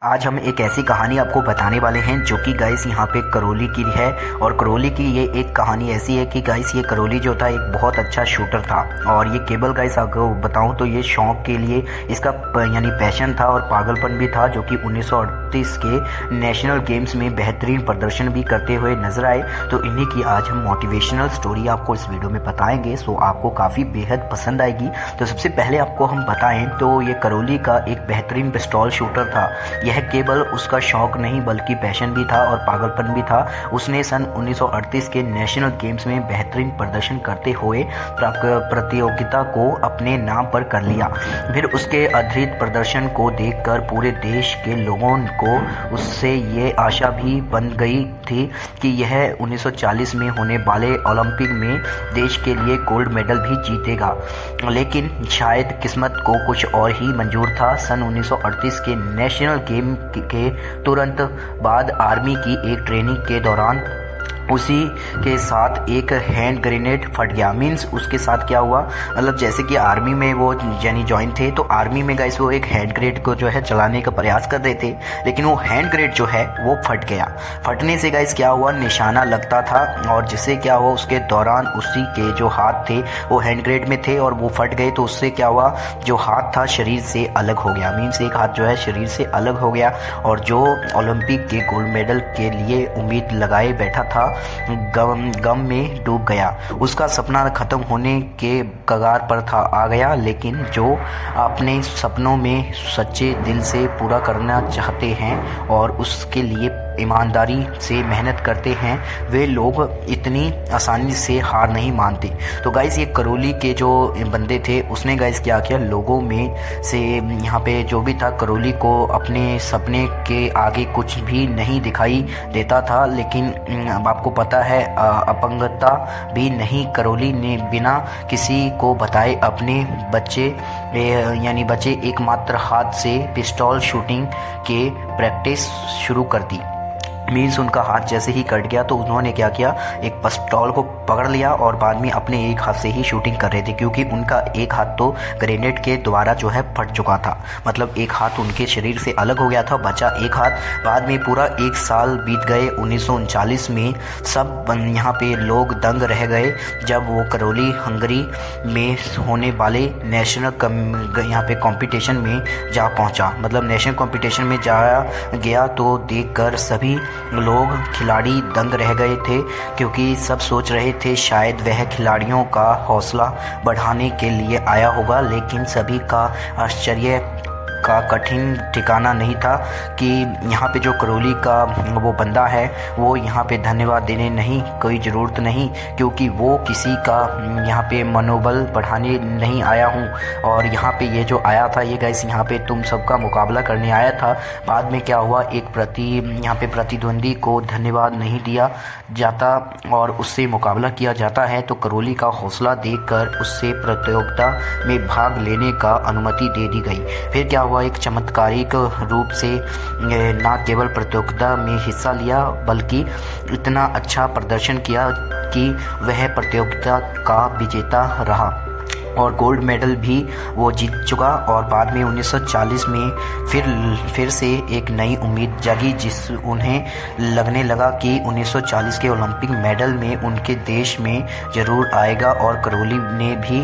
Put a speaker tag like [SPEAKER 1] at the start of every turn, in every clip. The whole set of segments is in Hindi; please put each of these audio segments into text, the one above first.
[SPEAKER 1] आज हम एक ऐसी कहानी आपको बताने वाले हैं जो कि गाइस यहाँ पे करौली की है। और करौली की ये एक कहानी ऐसी है कि गाइस ये करौली जो था एक बहुत अच्छा शूटर था। और ये केवल गाइस आपको बताऊं तो ये शौक के लिए इसका यानी पैशन था और पागलपन भी था, जो कि 1938 के नेशनल गेम्स में बेहतरीन प्रदर्शन भी करते हुए नजर आए। तो इन्हीं की आज हम मोटिवेशनल स्टोरी आपको इस वीडियो में बताएंगे, सो आपको काफ़ी बेहद पसंद आएगी। तो सबसे पहले आपको हम बताएं तो ये करौली का एक बेहतरीन पिस्तौल शूटर था। यह केवल उसका शौक नहीं बल्कि पैशन भी था और पागलपन भी था। उसने सन 1938 के नेशनल गेम्स में बेहतरीन प्रदर्शन करते हुए प्रतियोगिता को अपने नाम पर कर लिया। फिर उसके अद्भुत प्रदर्शन को देखकर पूरे देश के लोगों को उससे ये आशा भी बन गई थी कि यह 1940 में होने वाले ओलंपिक में देश के लिए गोल्ड मेडल भी जीतेगा। लेकिन शायद किस्मत को कुछ और ही मंजूर था। सन 1938 के नेशनल गेम के तुरंत बाद आर्मी की एक ट्रेनिंग के दौरान उसी के साथ एक हैंड ग्रेनेड फट गया। मीन्स उसके साथ क्या हुआ, मतलब जैसे कि आर्मी में वो यानी ज्वाइन थे, तो आर्मी में गाइस वो एक हैंड ग्रेनेड को जो है चलाने का प्रयास कर रहे थे, लेकिन वो हैंड ग्रेनेड जो है वो फट गया। फटने से गाइस क्या हुआ, निशाना लगता था और जिससे क्या हुआ उसके दौरान उसी के जो हाथ थे वो हैंड ग्रेनेड में थे और वो फट गए। तो उससे क्या हुआ, जो हाथ था शरीर से अलग हो गया। मीन्स एक हाथ जो है शरीर से अलग हो गया और जो ओलंपिक के गोल्ड मेडल के लिए उम्मीद लगाए बैठा था गम में डूब गया। उसका सपना खत्म होने के कगार पर था आ गया। लेकिन जो अपने सपनों में सच्चे दिल से पूरा करना चाहते हैं और उसके लिए ईमानदारी से मेहनत करते हैं, वे लोग इतनी आसानी से हार नहीं मानते। तो गाइस ये करौली के जो बंदे थे उसने गाइस क्या किया, लोगों में से यहाँ पे जो भी था करौली को अपने सपने के आगे कुछ भी नहीं दिखाई देता था। लेकिन आपको पता है अपंगता भी नहीं, करौली ने बिना किसी को बताए अपने यानी बचे एकमात्र हाथ से पिस्तौल शूटिंग के प्रैक्टिस शुरू कर दी। मीन्स उनका हाथ जैसे ही कट गया तो उन्होंने क्या किया, एक पिस्तौल को पकड़ लिया और बाद में अपने एक हाथ से ही शूटिंग कर रहे थे, क्योंकि उनका एक हाथ तो ग्रेनेड के द्वारा जो है फट चुका था। मतलब एक हाथ उनके शरीर से अलग हो गया था, बचा एक हाथ। बाद में पूरा एक साल बीत गए। 1939 में सब यहाँ पे लोग दंग रह गए जब वो करौली हंगरी में होने वाले नेशनल यहाँ पे कंपटीशन में जा पहुँचा। मतलब नेशनल कंपटीशन में जाया गया तो देखकर सभी लोग खिलाड़ी दंग रह गए थे, क्योंकि सब सोच रहे थे शायद वह खिलाड़ियों का हौसला बढ़ाने के लिए आया होगा। लेकिन सभी का आश्चर्य का कठिन ठिकाना नहीं था कि यहाँ पे जो करौली का वो बंदा है वो यहाँ पे धन्यवाद देने नहीं, कोई ज़रूरत नहीं, क्योंकि वो किसी का यहाँ पे मनोबल बढ़ाने नहीं आया हूँ। और यहाँ पे ये जो आया था ये गाइस यहाँ पे तुम सबका मुकाबला करने आया था। बाद में क्या हुआ, एक यहाँ पे प्रतिद्वंदी को धन्यवाद नहीं दिया जाता और उससे मुकाबला किया जाता है, तो करौली का हौसला देखकर उससे प्रतियोगिता में भाग लेने का अनुमति दे दी गई। फिर क्या हुआ, एक चमत्कारिक रूप से न केवल प्रतियोगिता में हिस्सा लिया बल्कि इतना अच्छा प्रदर्शन किया कि वह प्रतियोगिता का विजेता रहा और गोल्ड मेडल भी वो जीत चुका। और बाद में 1940 में फिर से एक नई उम्मीद जागी, जिस उन्हें लगने लगा कि 1940 के ओलंपिक मेडल में उनके देश में ज़रूर आएगा। और करौली ने भी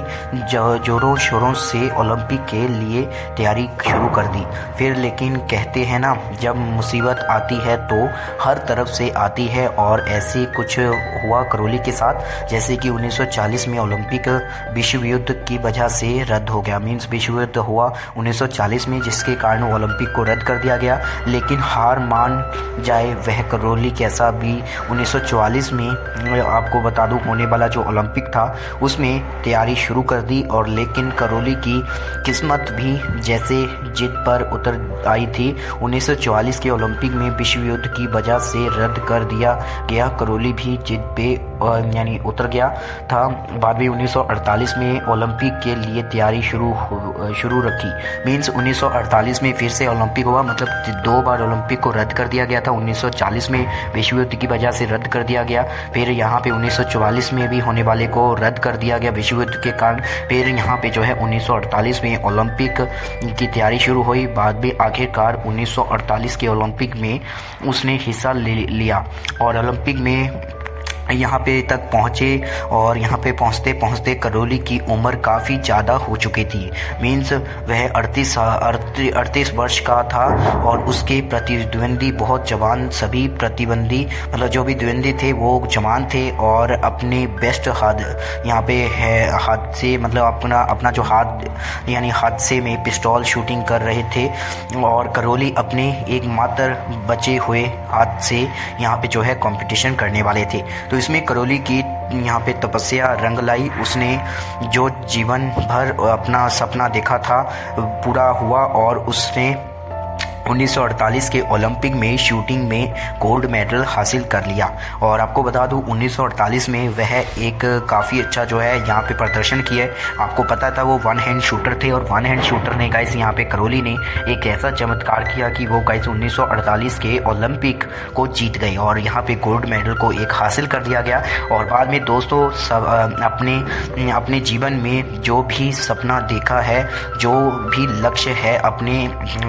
[SPEAKER 1] जोरों शोरों से ओलंपिक के लिए तैयारी शुरू कर दी। फिर लेकिन कहते हैं ना, जब मुसीबत आती है तो हर तरफ से आती है, और ऐसे कुछ हुआ करौली के साथ। जैसे कि 1940 में ओलंपिक विश्व युद्ध की वजह से रद्द हो गया। मीन्स विश्व युद्ध हुआ 1940 में, जिसके कारण ओलंपिक को रद्द कर दिया गया। लेकिन हार मान जाए वह करौली कैसा भी 1944 में आपको बता दूं होने वाला जो ओलंपिक था उसमें तैयारी शुरू कर दी। और लेकिन करौली की किस्मत भी जैसे जिद पर उतर आई थी। 1944 के ओलंपिक में विश्व युद्ध की वजह से रद्द कर दिया गया। करौली भी जिद पे यानी उतर गया था। बाद में 1948 में ओलंपिक ओलंपिक के लिए तैयारी शुरू रखी। मीन्स 1948 में फिर से ओलंपिक हुआ, मतलब 2 बार ओलंपिक को रद्द कर दिया गया था। 1940 में विश्व युद्ध की वजह से रद्द कर दिया गया, फिर यहाँ पे 1944 में भी होने वाले को रद्द कर दिया गया विश्व युद्ध के कारण। फिर यहाँ पे जो है 1948 में ओलंपिक की तैयारी शुरू हुई। बाद में आखिरकार 1948 के ओलंपिक में उसने हिस्सा लिया और ओलंपिक में यहाँ पे तक पहुँचे। और यहाँ पे पहुँचते पहुँचते करौली की उम्र काफ़ी ज़्यादा हो चुकी थी। मीन्स वह 38 वर्ष का था और उसके प्रतिद्वंदी बहुत जवान, सभी प्रतिद्वंदी मतलब जो भी द्वंदी थे वो जवान थे और अपने बेस्ट हाथ यहाँ पे है हाथ से मतलब अपना जो हाथ यानी हादसे में पिस्तौल शूटिंग कर रहे थे। और करौली अपने एकमात्र बचे हुए हाथ से यहाँ पे जो है कंपटीशन करने वाले थे। तो इसमें करौली की यहाँ पे तपस्या रंग लाई। उसने जो जीवन भर अपना सपना देखा था पूरा हुआ और उसने 1948 के ओलंपिक में शूटिंग में गोल्ड मेडल हासिल कर लिया। और आपको बता दूं 1948 में वह एक काफ़ी अच्छा जो है यहाँ पे प्रदर्शन किया है। आपको पता था वो वन हैंड शूटर थे और वन हैंड शूटर ने गाइस यहाँ पे करौली ने एक ऐसा चमत्कार किया कि वो गाइस 1948 के ओलंपिक को जीत गए और यहाँ पे गोल्ड मेडल को एक हासिल कर दिया गया। और बाद में दोस्तों सब अपने जीवन में जो भी सपना देखा है, जो भी लक्ष्य है अपने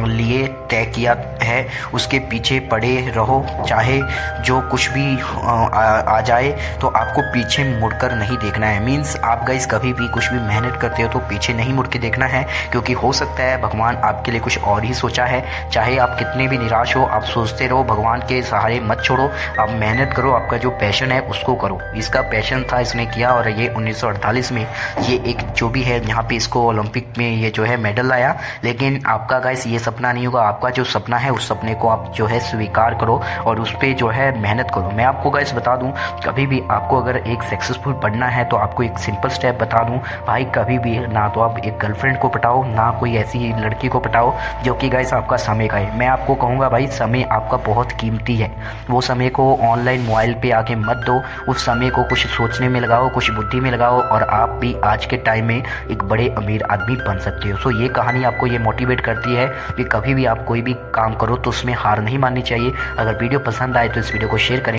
[SPEAKER 1] लिए तय किया है, उसके पीछे पड़े रहो। चाहे जो कुछ भी आ जाए तो आपको पीछे मुड़कर नहीं देखना है। मीन्स आप गाइस कभी भी कुछ भी मेहनत करते हो तो पीछे नहीं मुड़ के देखना है, क्योंकि हो सकता है भगवान आपके लिए कुछ और ही सोचा है। चाहे आप कितने भी निराश हो, आप सोचते रहो, भगवान के सहारे मत छोड़ो, आप मेहनत करो, आपका जो पैशन है उसको करो। इसका पैशन था, इसने किया और ये 1948 में ये एक जो भी है यहाँ पे इसको ओलंपिक में ये जो है मेडल लाया। लेकिन आपका गाइस ये सपना नहीं होगा, आपका जो सपना है उस सपने को आप जो है स्वीकार करो और उस पर जो है मेहनत करो। मैं आपको गाइस बता दूं, कभी भी आपको अगर एक सक्सेसफुल बनना है तो आपको एक सिंपल स्टेप बता दूं भाई, कभी भी ना तो आप एक गर्लफ्रेंड को पटाओ, ना कोई ऐसी लड़की को पटाओ जो कि गाइस आपका समय का है। मैं आपको कहूँगा भाई, समय आपका बहुत कीमती है, वो समय को ऑनलाइन मोबाइल पे आके मत दो, उस समय को कुछ सोचने में लगाओ, कुछ बुद्धि में लगाओ और आप भी आज के टाइम में एक बड़े अमीर आदमी बन सकते हो। सो ये कहानी आपको ये मोटिवेट करती है कि कभी भी आप कोई भी काम करो तो उसमें हार नहीं माननी चाहिए। अगर वीडियो पसंद आए तो इस वीडियो को शेयर करें।